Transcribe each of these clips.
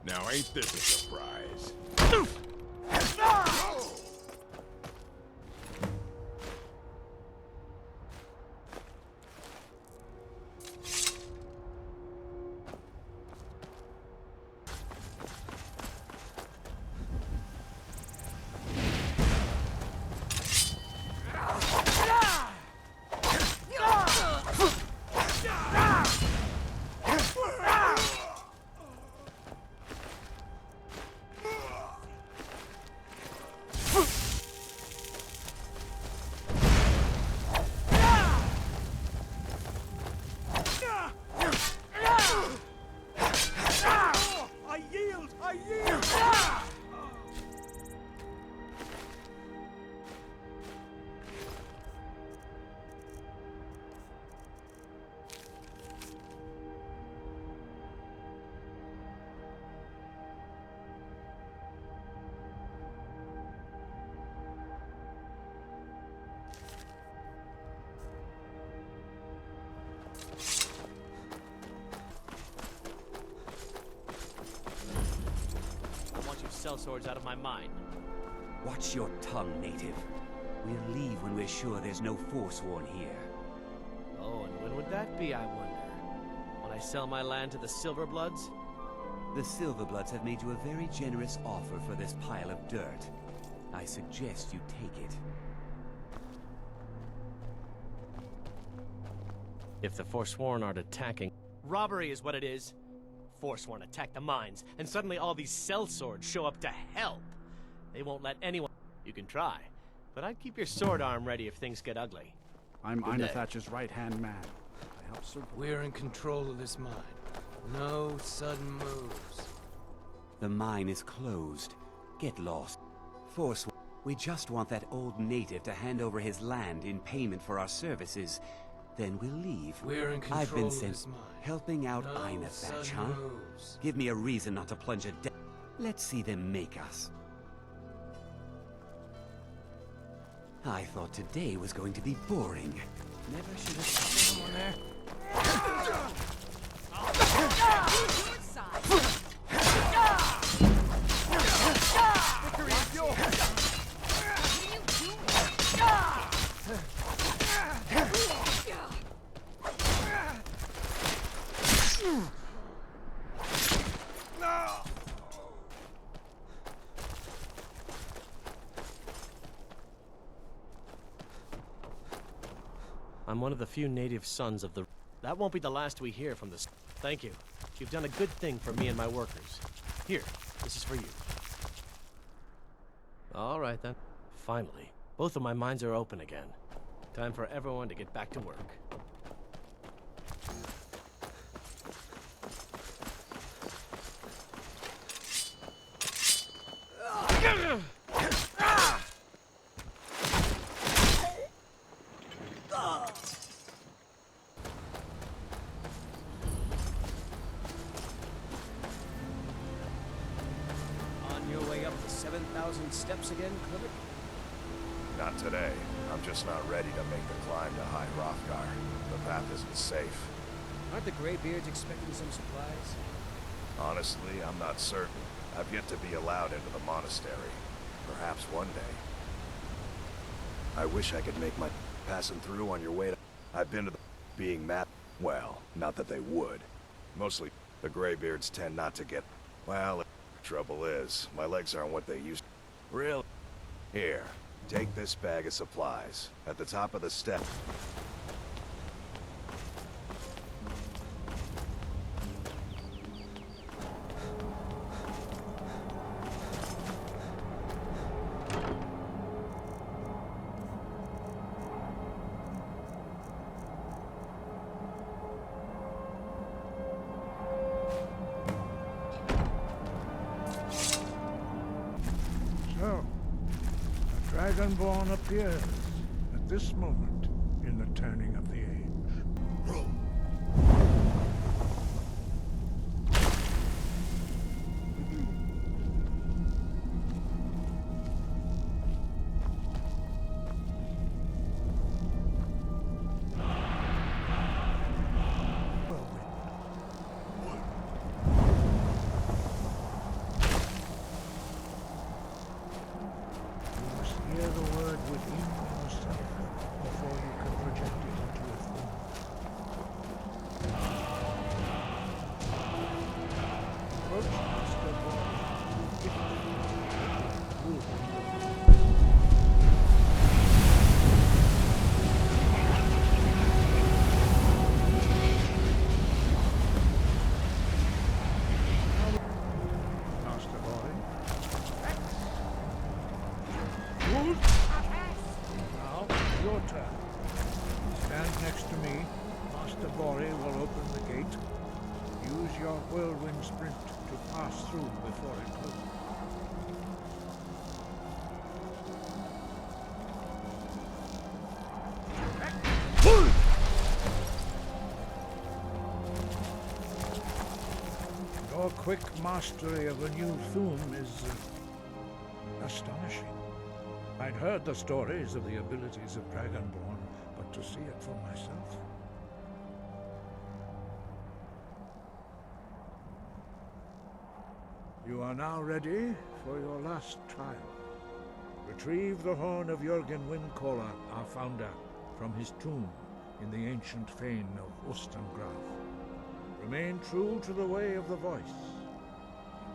Now ain't this a surprise? Sellswords out of my mind. Watch your tongue, native. We'll leave when we're sure there's no Forsworn here. Oh, and when would that be, I wonder? When I sell my land to the Silverbloods? The Silverbloods have made you a very generous offer for this pile of dirt. I suggest you take it. If the Forsworn aren't attacking... Robbery is what it is. Forsworn attack the mines, and suddenly all these sellswords show up to help. They won't let anyone... You can try, but I'd keep your sword arm ready if things get ugly. I'm Einathatch's right-hand man. I help Sir... We're in control of this mine. No sudden moves. The mine is closed. Get lost. Forsworn, we just want that old native to hand over his land in payment for our services. Then we'll leave. We're in control I've been of sent this mine. helping out No Einathatch, sudden huh? moves. Give me a reason not to plunge a death. Let's see them make us. I thought today was going to be boring. Never should have put someone there. I'm one of the few native sons of the... That won't be the last we hear from this... Thank you. You've done a good thing for me and my workers. Here, this is for you. All right, then. Finally, both of my minds are open again. Time for everyone to get back to work. On your way up the 7,000 steps again, Clifford? Not today. I'm just not ready to make the climb to High Hrothgar. The path isn't safe. Aren't the Greybeards expecting some supplies? Honestly, I'm not certain. I've yet to be allowed into the monastery. Perhaps one day. I wish I could make my passing through on your way to... I've been to the... being mad... Well, not that they would. Mostly, the Greybeards tend not to get... Well, the trouble is, my legs aren't what they used to... Really? Here, take this bag of supplies. At the top of the step... So, a Dragonborn appears at this moment in the turning of the age. Master Bori will open the gate. Use your whirlwind sprint to pass through before it closes. Your quick mastery of a new Thum is astonishing. I'd heard the stories of the abilities of Dragonborn, but to see it for myself. You are now ready for your last trial. Retrieve the horn of Jürgen Windcaller, our founder, from his tomb in the ancient fane of Ostengraf. Remain true to the way of the voice,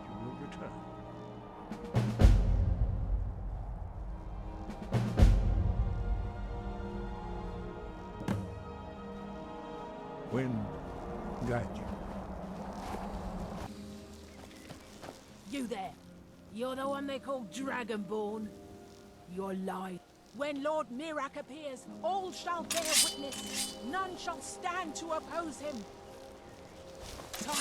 and you will return. Wind, guide you. You there. You're the one they call Dragonborn. You're lying. When Lord Mirak appears, all shall bear witness. None shall stand to oppose him. Time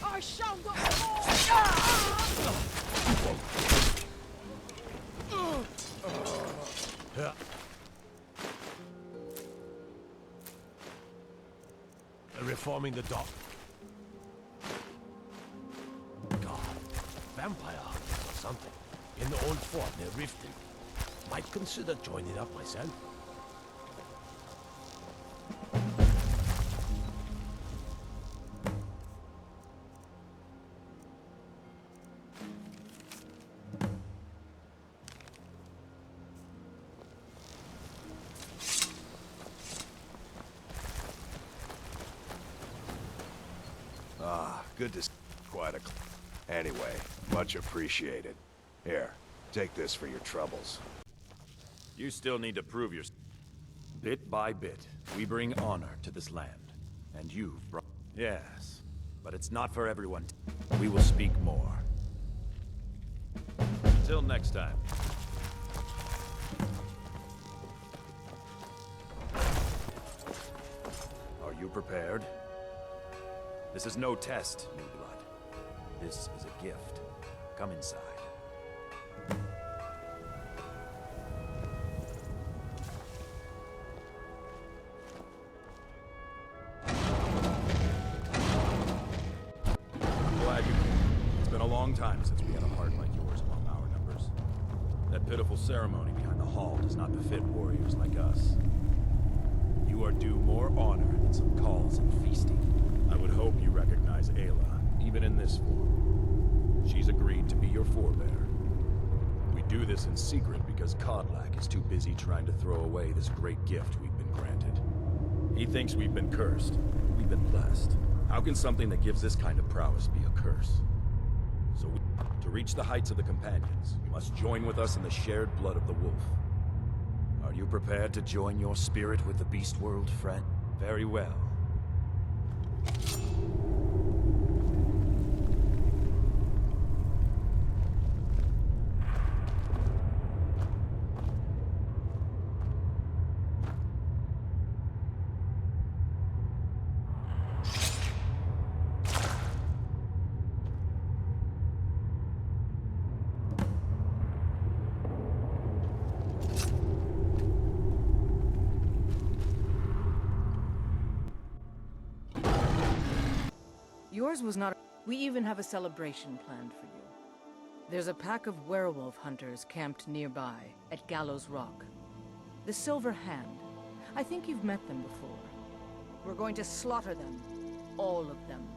I shall not fall. Reforming the dock. God, vampire or something. In the old fort near Riften. Might consider joining up myself. Good to see. Quite a... Anyway, much appreciated. Here, take this for your troubles. You still need to prove your... Bit by bit, we bring honor to this land. And you've brought... Yes, but it's not for everyone. We will speak more. Until next time. Are you prepared? This is no test, new blood. This is a gift. Come inside. I'm glad you came. It's been a long time since we had a heart like yours among our numbers. That pitiful ceremony behind the hall does not befit warriors like us. You are due more honor than some calls and feasting. I would hope you recognize Ayla, even in this form. She's agreed to be your forebearer. We do this in secret because Kodlak is too busy trying to throw away this great gift we've been granted. He thinks we've been cursed. We've been blessed. How can something that gives this kind of prowess be a curse? So to reach the heights of the Companions, you must join with us in the shared blood of the wolf. Are you prepared to join your spirit with the beast world, friend? Very well. Yours was not... We even have a celebration planned for you. There's a pack of werewolf hunters camped nearby, at Gallows Rock. The Silver Hand. I think you've met them before. We're going to slaughter them. All of them.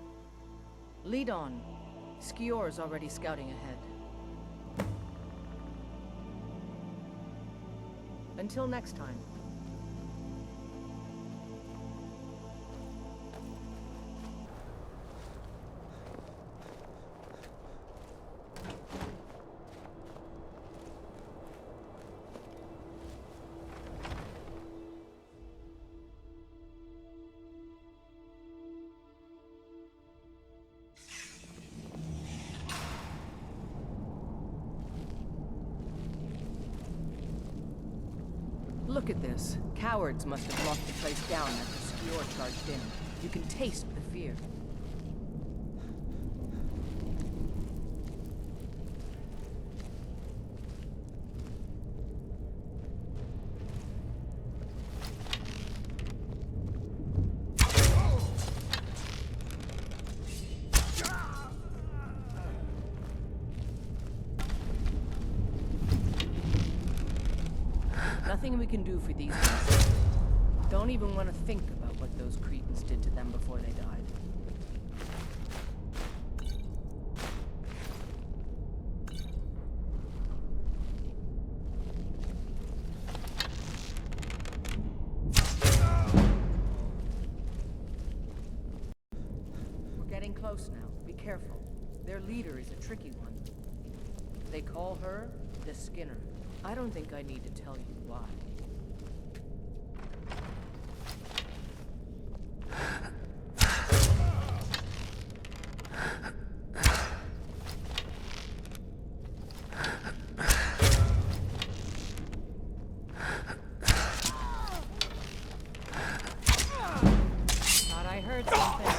Lead on. Skior's already scouting ahead. Until next time. Look at this. Cowards must have locked the place down after Skior charged in. You can taste the fear. Nothing we can do for these guys. Don't even want to think about what those cretins did to them before they died. We're getting close now. Be careful. Their leader is a tricky one. They call her the Skinner. I don't think I need to tell you why. Thought I heard something.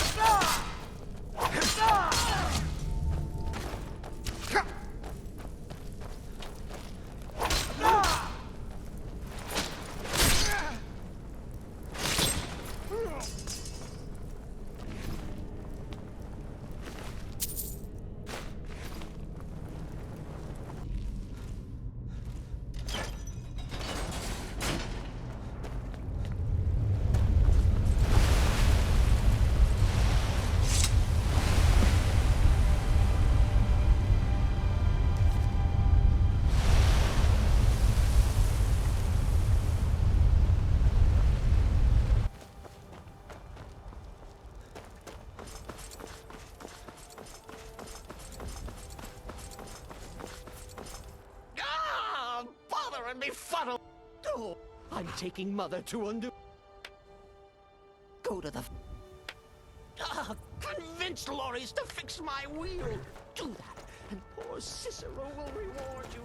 and befuddled. Oh, I'm taking Mother to undo. Go to the. Convince Loris to fix my wheel. Do that, and poor Cicero will reward you.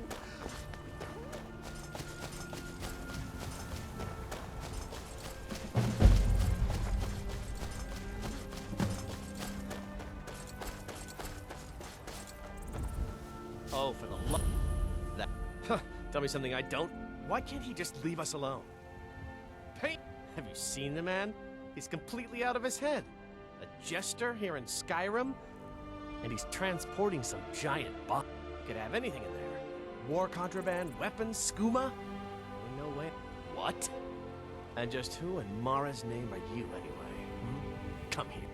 Oh, for the love that. Huh. Tell me something I don't. Why can't he just leave us alone? Hey, have you seen the man? He's completely out of his head. A jester here in Skyrim? And he's transporting some giant bomb. Could have anything in there. War contraband, weapons, skooma? No way. What? And just who in Mara's name are you, anyway? Hmm? Come here.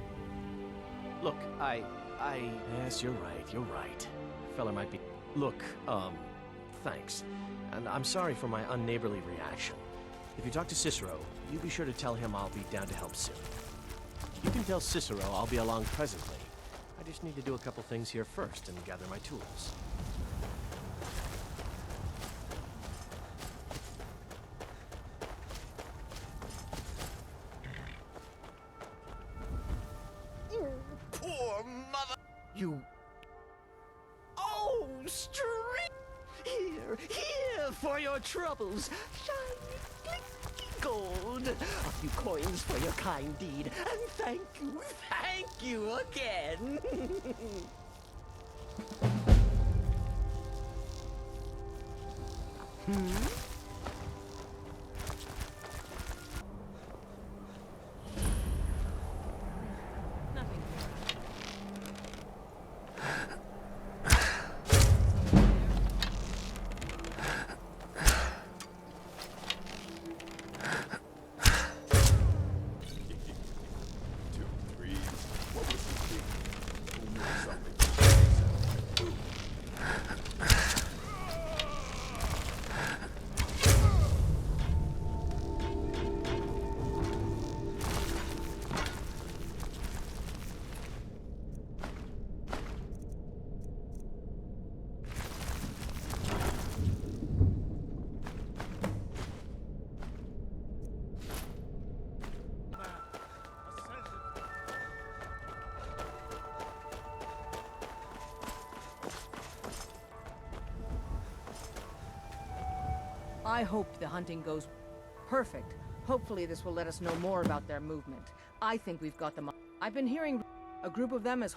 Look, Yes, you're right. Fella might be... Look, thanks. And I'm sorry for my unneighborly reaction. If you talk to Cicero, you be sure to tell him I'll be down to help soon. You can tell Cicero I'll be along presently. I just need to do a couple things here first and gather my tools. Poor mother! You... Oh, street! Here for your troubles. Shiny, blinky gold. A few coins for your kind deed. And thank you again. I hope the hunting goes Perfect. Hopefully this will let us know more about their movement. I think we've got them. I've been hearing a group of them is...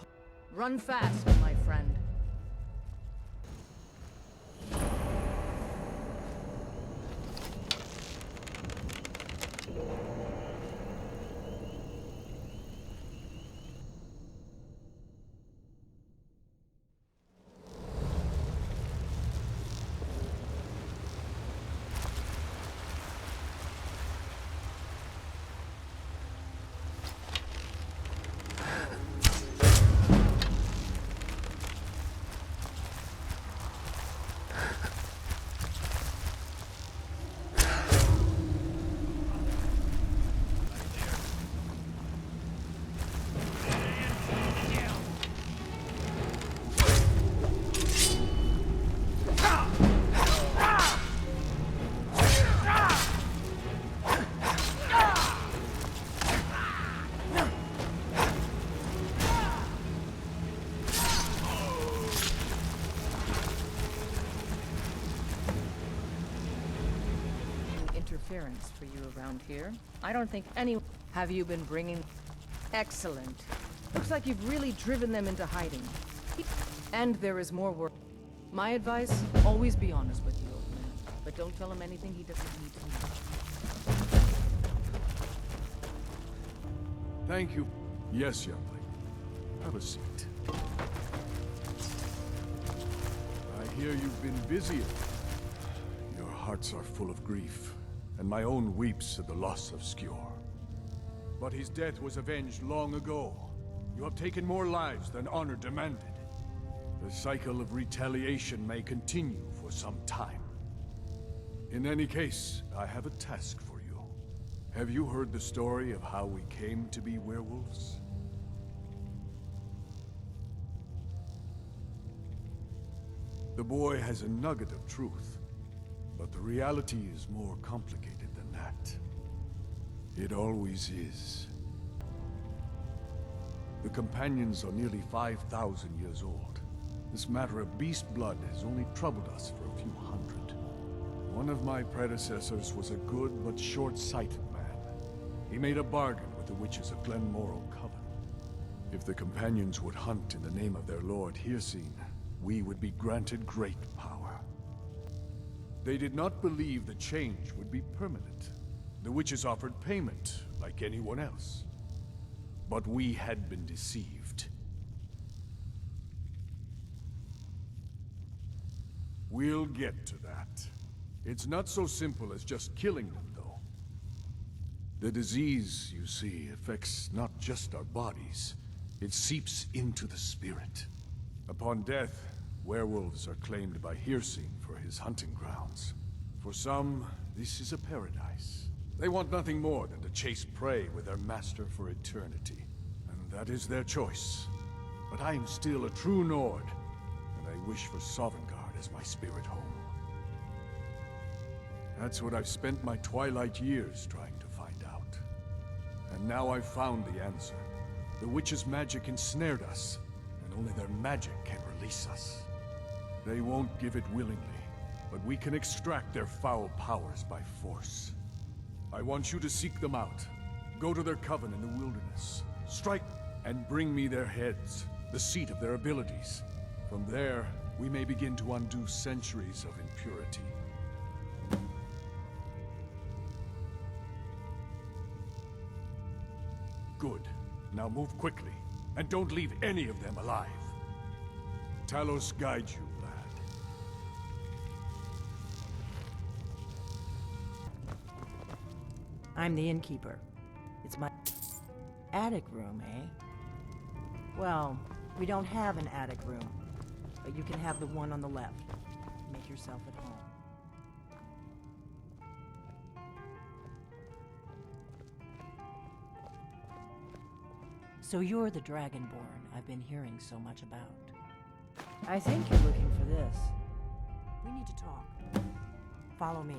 Run fast, my friend. Interference for you around here. I don't think any... Have you been bringing... Excellent. Looks like you've really driven them into hiding. And there is more work. My advice, always be honest with the old man. But don't tell him anything he doesn't need to know. Thank you. Yes, youngling. Have a seat. I hear you've been busy. Your hearts are full of grief, and my own weeps at the loss of Skjor. But his death was avenged long ago. You have taken more lives than honor demanded. The cycle of retaliation may continue for some time. In any case, I have a task for you. Have you heard the story of how we came to be werewolves? The boy has a nugget of truth, but the reality is more complicated than that. It always is. The companions are nearly 5,000 years old. This matter of beast blood has only troubled us for a few hundred. One of my predecessors was a good but short-sighted man. He made a bargain with the witches of Glenmorrow Coven. If the companions would hunt in the name of their lord Hircine, we would be granted great power. They did not believe the change would be permanent. The witches offered payment, like anyone else. But we had been deceived. We'll get to that. It's not so simple as just killing them, though. The disease, you see, affects not just our bodies. It seeps into the spirit. Upon death, werewolves are claimed by Hircine for his hunting grounds. For some, this is a paradise. They want nothing more than to chase prey with their master for eternity. And that is their choice. But I am still a true Nord, and I wish for Sovngarde as my spirit home. That's what I've spent my twilight years trying to find out. And now I've found the answer. The witch's magic ensnared us, and only their magic can release us. They won't give it willingly, but we can extract their foul powers by force. I want you to seek them out. Go to their coven in the wilderness. Strike and bring me their heads, the seat of their abilities. From there, we may begin to undo centuries of impurity. Good. Now move quickly, and don't leave any of them alive. Talos guide you, lad. I'm the innkeeper. It's my attic room, eh? Well, we don't have an attic room, but you can have the one on the left. Make yourself at home. So you're the Dragonborn I've been hearing so much about. I think you're looking for this. We need to talk. Follow me.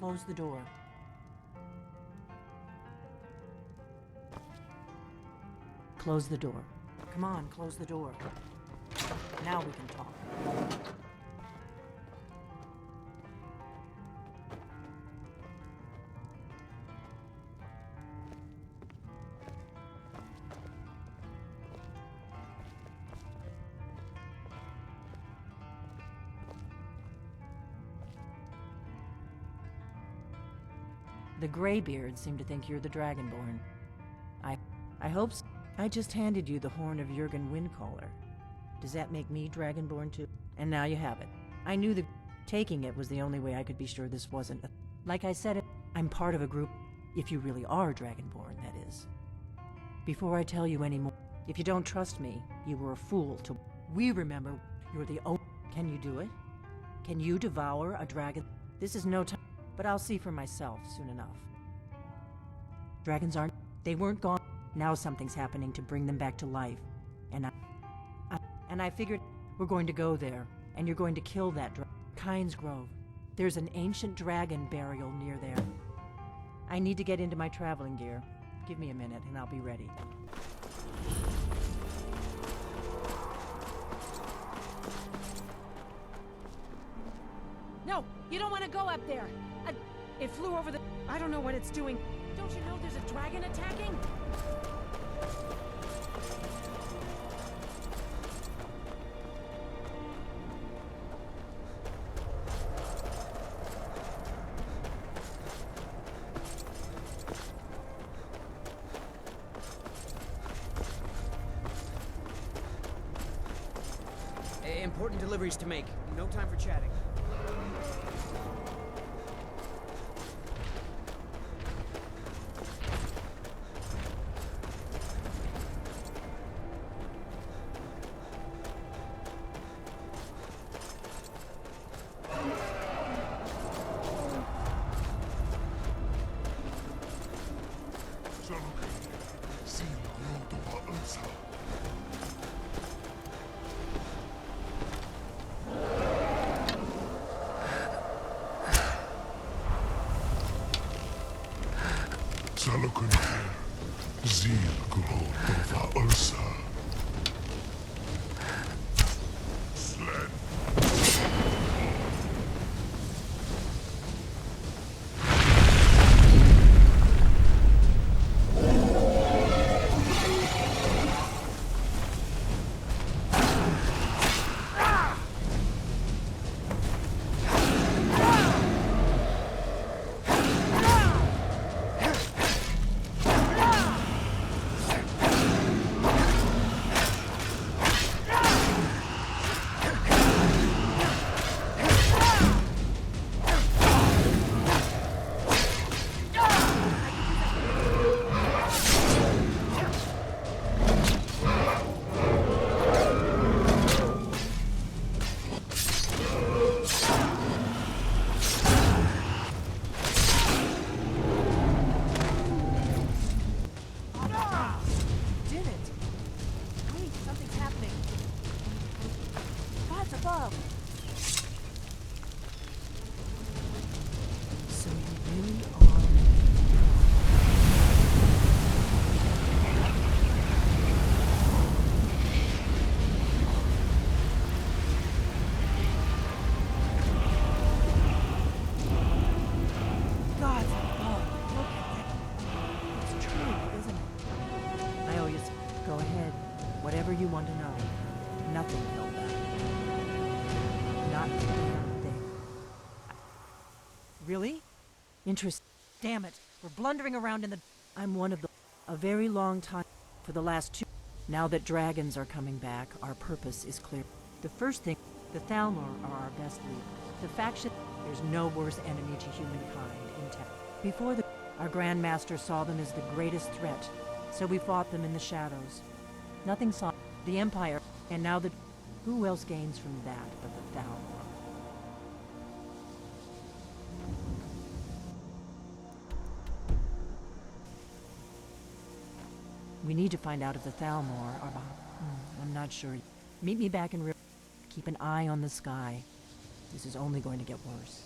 Close the door. Close the door. Come on, close the door. Now we can talk. The Greybeards seem to think you're the Dragonborn. I hope so. I just handed you the horn of Jurgen Windcaller. Does that make me Dragonborn too? And now you have it. I knew taking it was the only way I could be sure this wasn't a... Like I said, I'm part of a group, if you really are Dragonborn, that is. Before I tell you any more, if you don't trust me, you were a fool to... We remember you're the only... Can you do it? Can you devour a dragon? This is no time, but I'll see for myself soon enough. Dragons aren't... They weren't gone. Now something's happening to bring them back to life. And I figured we're going to go there, and you're going to kill that Kynes Grove. There's an ancient dragon burial near there. I need to get into my traveling gear. Give me a minute, and I'll be ready. No, you don't want to go up there. It flew over the... I don't know what it's doing. Don't you know there's a dragon attacking? Important deliveries to make. No time for chatting. You want to know. Nothing held back. Not a damn thing. Really? Interest. Damn it. We're blundering around in the... I'm one of the... A very long time. For the last 2... Now that dragons are coming back, our purpose is clear. The first thing... The Thalmor are our best leaders. The faction... There's no worse enemy to humankind in town. Before our Grand Master saw them as the greatest threat, so we fought them in the shadows. Nothing saw... The Empire, and now the... Who else gains from that but the Thalmor? We need to find out if the Thalmor are... I'm not sure. Meet me back in... Keep an eye on the sky. This is only going to get worse.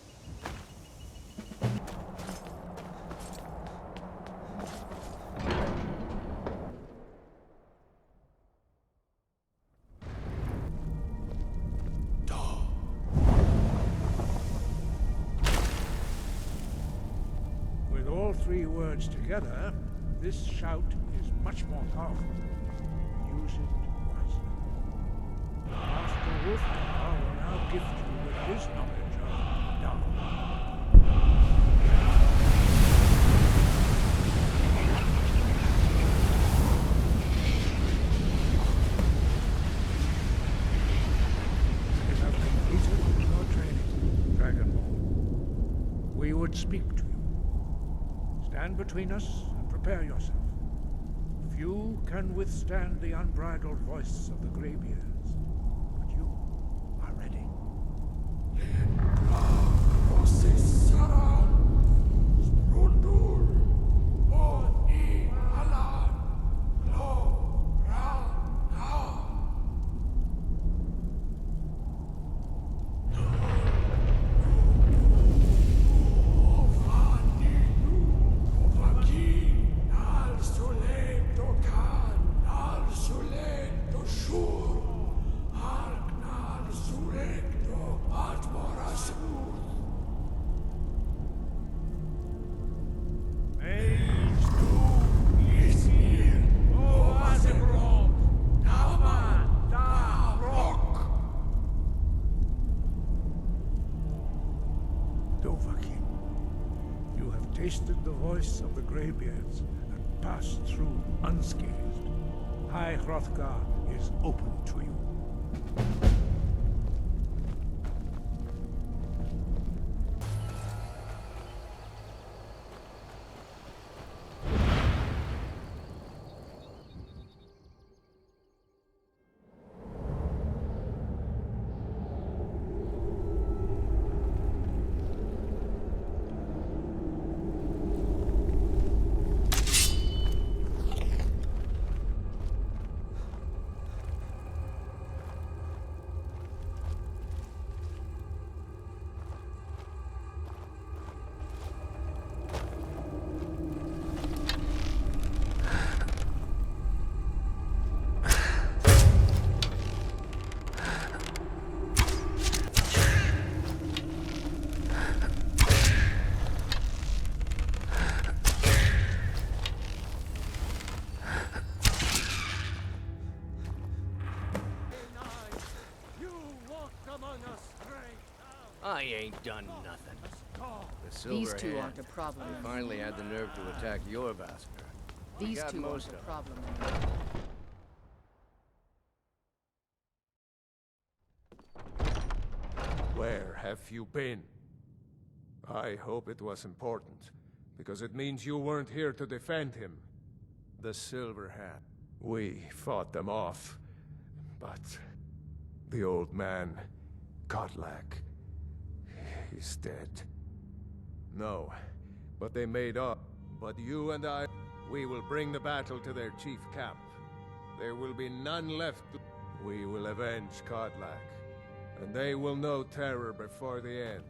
three words together, this shout is much more powerful. Use it wisely. Master Wolfgar will now gift you with his knowledge of Dark. You have completed your training, Dragonborn. We would speak to you. Stand between us and prepare yourself. Few can withstand the unbridled voice of the Greybeards, but you are ready. Dovahkiin, you have tasted the voice of the Greybeards and passed through unscathed. High Hrothgar is open to you. I ain't done nothing. The These Silver two Hand aren't a problem. finally had the nerve to attack your Vasker. These got two aren't most a of 'em. problem. Where have you been? I hope it was important, because it means you weren't here to defend him. The Silver Hand. We fought them off, but the old man, Godlak, he's dead. No, but they made up. But you and I, we will bring the battle to their chief camp. There will be none left. We will avenge Godlak, and they will know terror before the end.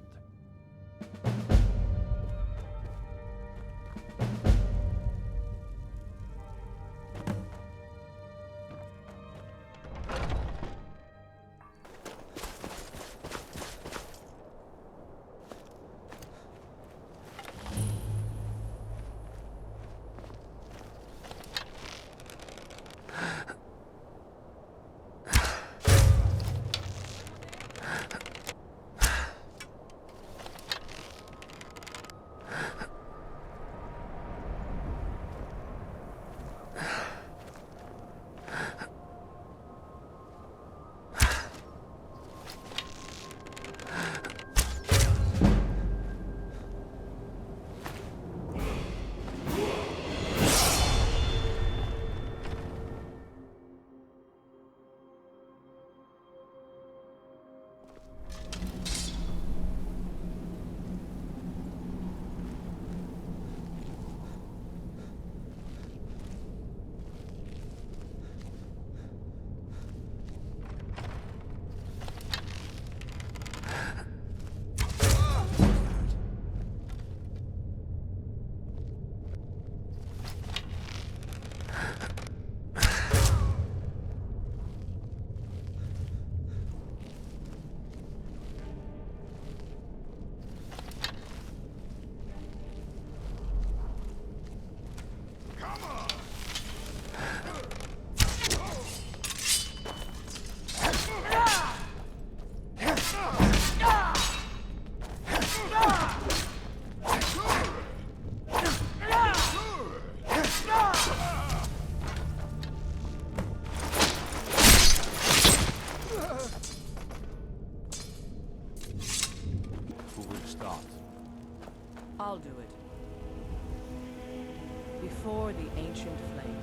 Before the ancient flame,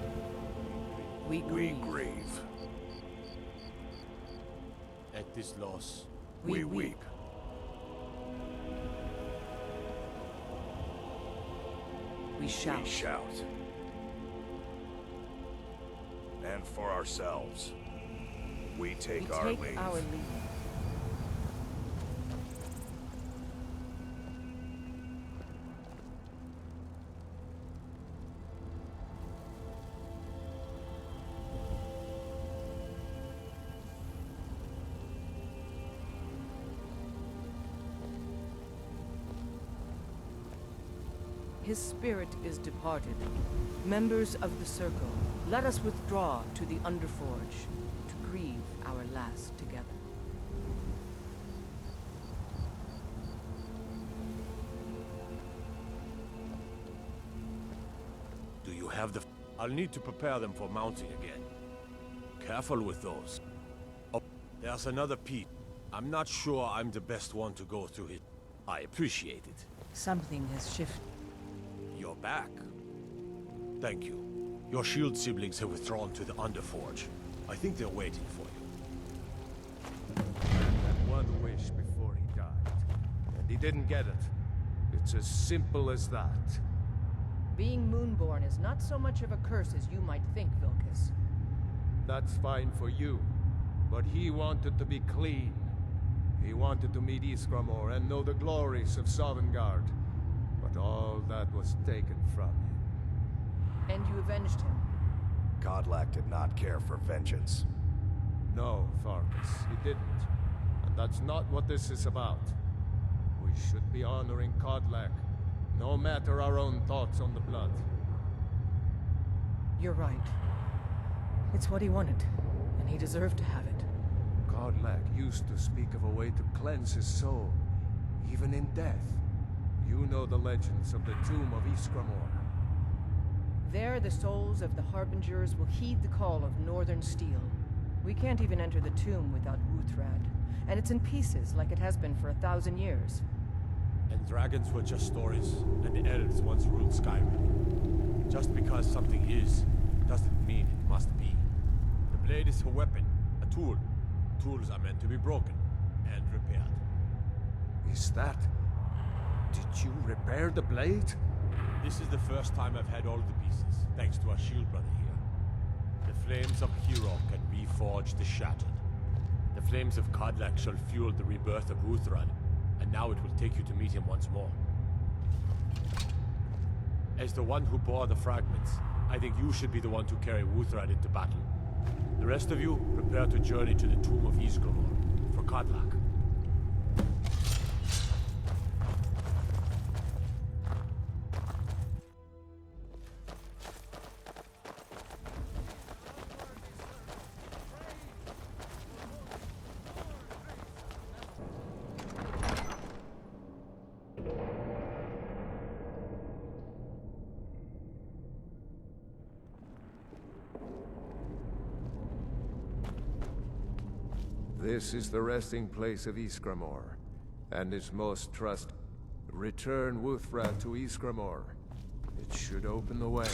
we grieve. At this loss, we weep. We shout. And for ourselves, we take our leave. His spirit is departed. Members of the Circle, let us withdraw to the Underforge to grieve our last together. do you have the... I'll need to prepare them for mounting again. Careful with those. Oh, there's another piece. I'm not sure I'm the best one to go through it. I appreciate it. Something has shifted. You're back. Thank you. Your shield siblings have withdrawn to the Underforge. I think they're waiting for you. That one wish before he died. And he didn't get it. It's as simple as that. Being Moonborn is not so much of a curse as you might think, Vilcus. That's fine for you. But he wanted to be clean. He wanted to meet Iskramor and know the glories of Sovngarde. But all that was taken from him. And you avenged him. Godlack did not care for vengeance. No, Farkas, he didn't. And that's not what this is about. We should be honoring Godlack, no matter our own thoughts on the blood. You're right. It's what he wanted, and he deserved to have it. Godlack used to speak of a way to cleanse his soul, even in death. You know the legends of the tomb of Iskramor. There, the souls of the Harbingers will heed the call of Northern Steel. We can't even enter the tomb without Wuthrad, and it's in pieces like it has been for 1,000 years. And dragons were just stories, and the elves once ruled Skyrim. Just because something is, doesn't mean it must be. The blade is a weapon, a tool. Tools are meant to be broken and repaired. Is that... Did you repair the blade? This is the first time I've had all the pieces, thanks to our shield brother here. The flames of Hero can reforge the shattered. The flames of Kodlak shall fuel the rebirth of Wuthrad, and now it will take you to meet him once more. As the one who bore the fragments, I think you should be the one to carry Wuthrad into battle. The rest of you, prepare to journey to the tomb of Iskramor for Kodlak. This is the resting place of Iskramor, and its most trusted. Return Wuthrad to Iskramor. It should open the way.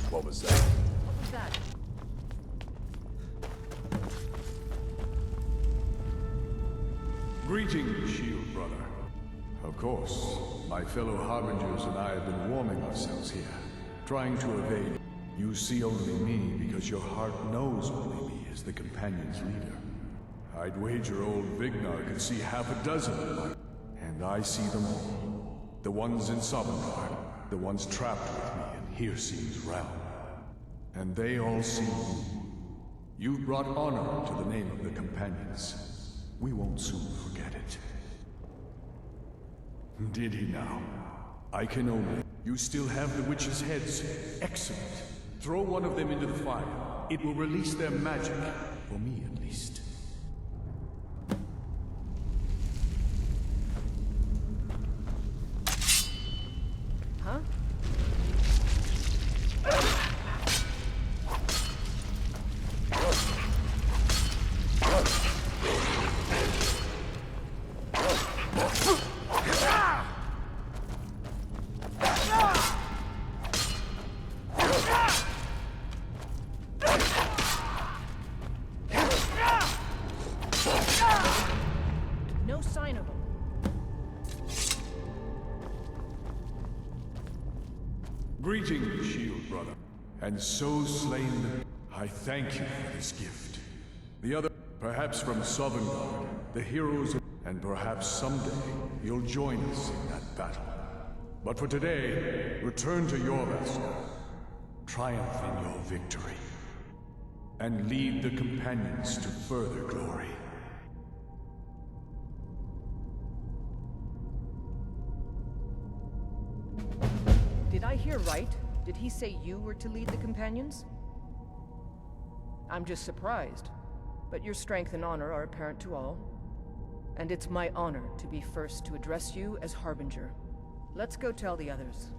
What was that? What was that? Greetings, shield brother. Of course, my fellow Harbingers and I have been warming ourselves here, trying to evade. You see only me because your heart knows only me as the Companion's leader. I'd wager old Vignar could see half a dozen of them, and I see them all. The ones in Sovngarde, the ones trapped with me in Hircines' realm. And they all see you. You've brought honor to the name of the Companions. We won't soon forget it. Did he now? I can only... You still have the witches' heads. Excellent. Throw one of them into the fire. It will release their magic. For me, at least. Huh? No sign of him. Greetings, shield brother. And so slain the... I thank you for this gift. The other, perhaps from Sovngarde, the heroes of... And perhaps someday, you'll join us in that battle. But for today, return to your master. Triumph in your victory. And lead the companions to further glory. Did I hear right? Did he say you were to lead the companions? I'm just surprised. But your strength and honor are apparent to all. And it's my honor to be first to address you as Harbinger. Let's go tell the others.